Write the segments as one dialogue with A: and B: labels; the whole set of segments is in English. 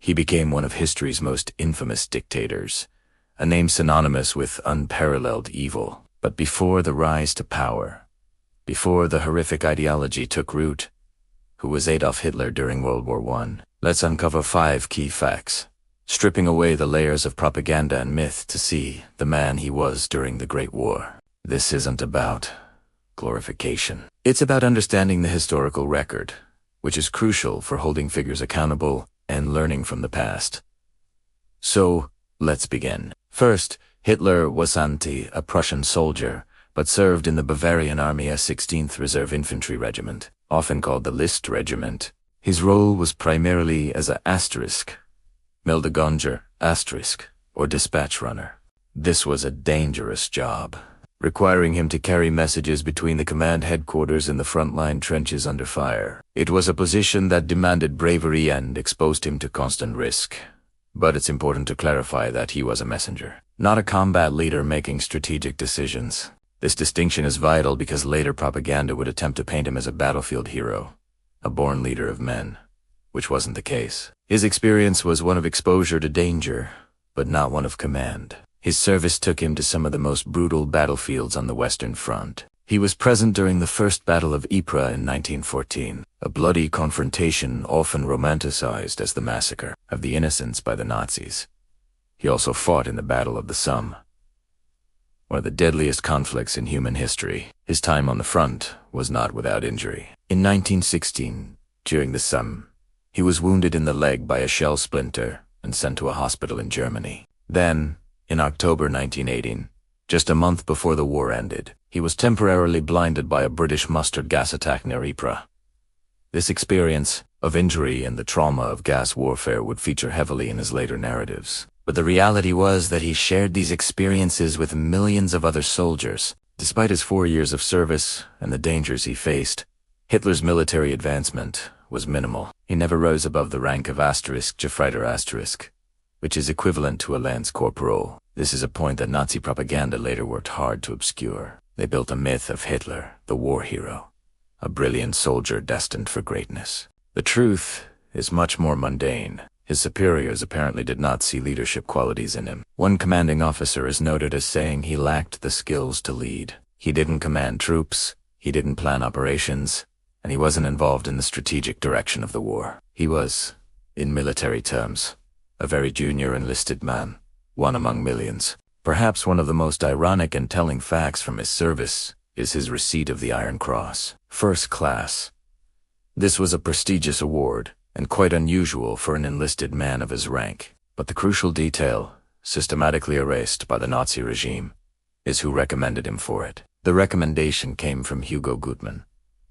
A: He became one of history's most infamous dictators, a name synonymous with unparalleled evil. But before the rise to power, before the horrific ideology took root, who was Adolf Hitler during World War I? Let's uncover 5 key facts, stripping away the layers of propaganda and myth to see the man he was during the Great War. This isn't about glorification. It's about understanding the historical record, which is crucial for holding figures accountable and learning from the past. So, let's begin. First, Hitler was a Prussian soldier, but served in the Bavarian Army as 16th Reserve Infantry Regiment, often called the List Regiment. His role was primarily as a Meldegånger, or dispatch runner. This was a dangerous job, requiring him to carry messages between the command headquarters and the frontline trenches under fire. It was a position that demanded bravery and exposed him to constant risk. But it's important to clarify that he was a messenger, not a combat leader making strategic decisions. This distinction is vital because later propaganda would attempt to paint him as a battlefield hero, a born leader of men, which wasn't the case. His experience was one of exposure to danger, but not one of command. His service took him to some of the most brutal battlefields on the Western Front. He was present during the First Battle of Ypres in 1914, a bloody confrontation often romanticized as the massacre of the innocents by the Nazis. He also fought in the Battle of the Somme, one of the deadliest conflicts in human history. His time on the front was not without injury. In 1916, during the Somme, he was wounded in the leg by a shell splinter and sent to a hospital in Germany. Then, in October 1918, just a month before the war ended, he was temporarily blinded by a British mustard gas attack near Ypres. This experience of injury and the trauma of gas warfare would feature heavily in his later narratives. But the reality was that he shared these experiences with millions of other soldiers. Despite his 4 years of service and the dangers he faced, Hitler's military advancement was minimal. He never rose above the rank of Gefreiter*, which is equivalent to a lance corporal. This is a point that Nazi propaganda later worked hard to obscure. They built a myth of Hitler, the war hero, a brilliant soldier destined for greatness. The truth is much more mundane. His superiors apparently did not see leadership qualities in him. One commanding officer is noted as saying he lacked the skills to lead. He didn't command troops, he didn't plan operations, and he wasn't involved in the strategic direction of the war. He was, in military terms, a very junior enlisted man, one among millions. Perhaps one of the most ironic and telling facts from his service is his receipt of the Iron Cross, First Class. This was a prestigious award, and quite unusual for an enlisted man of his rank. But the crucial detail, systematically erased by the Nazi regime, is who recommended him for it. The recommendation came from Hugo Gutmann,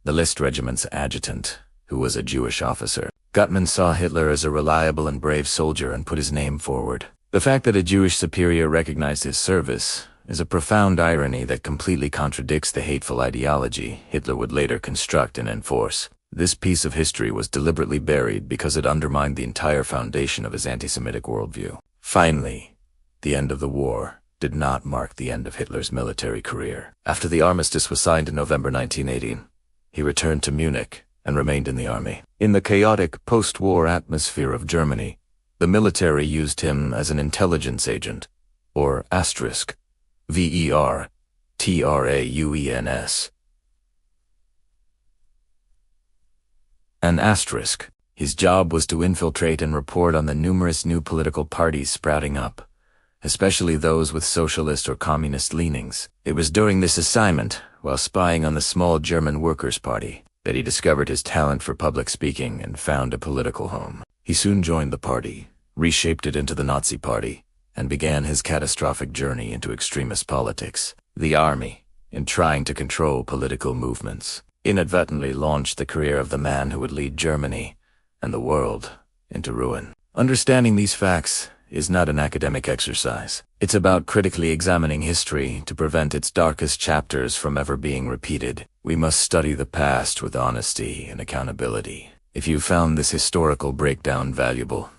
A: the List Regiment's adjutant, who was a Jewish officer. Gutmann saw Hitler as a reliable and brave soldier and put his name forward. The fact that a Jewish superior recognized his service is a profound irony that completely contradicts the hateful ideology Hitler would later construct and enforce. This piece of history was deliberately buried because it undermined the entire foundation of his anti-Semitic worldview. Finally, the end of the war did not mark the end of Hitler's military career. After the armistice was signed in November 1918, he returned to Munich and remained in the army. In the chaotic post-war atmosphere of Germany, the military used him as an intelligence agent, or Vertrauens. An asterisk. His job was to infiltrate and report on the numerous new political parties sprouting up, especially those with socialist or communist leanings. It was during this assignment, while spying on the small German Workers' Party, that he discovered his talent for public speaking and found a political home. He soon joined the party, reshaped it into the Nazi Party, and began his catastrophic journey into extremist politics. The army, in trying to control political movements, inadvertently launched the career of the man who would lead Germany and the world into ruin. Understanding these facts is not an academic exercise. It's about critically examining history to prevent its darkest chapters from ever being repeated. We must study the past with honesty and accountability. If you found this historical breakdown valuable,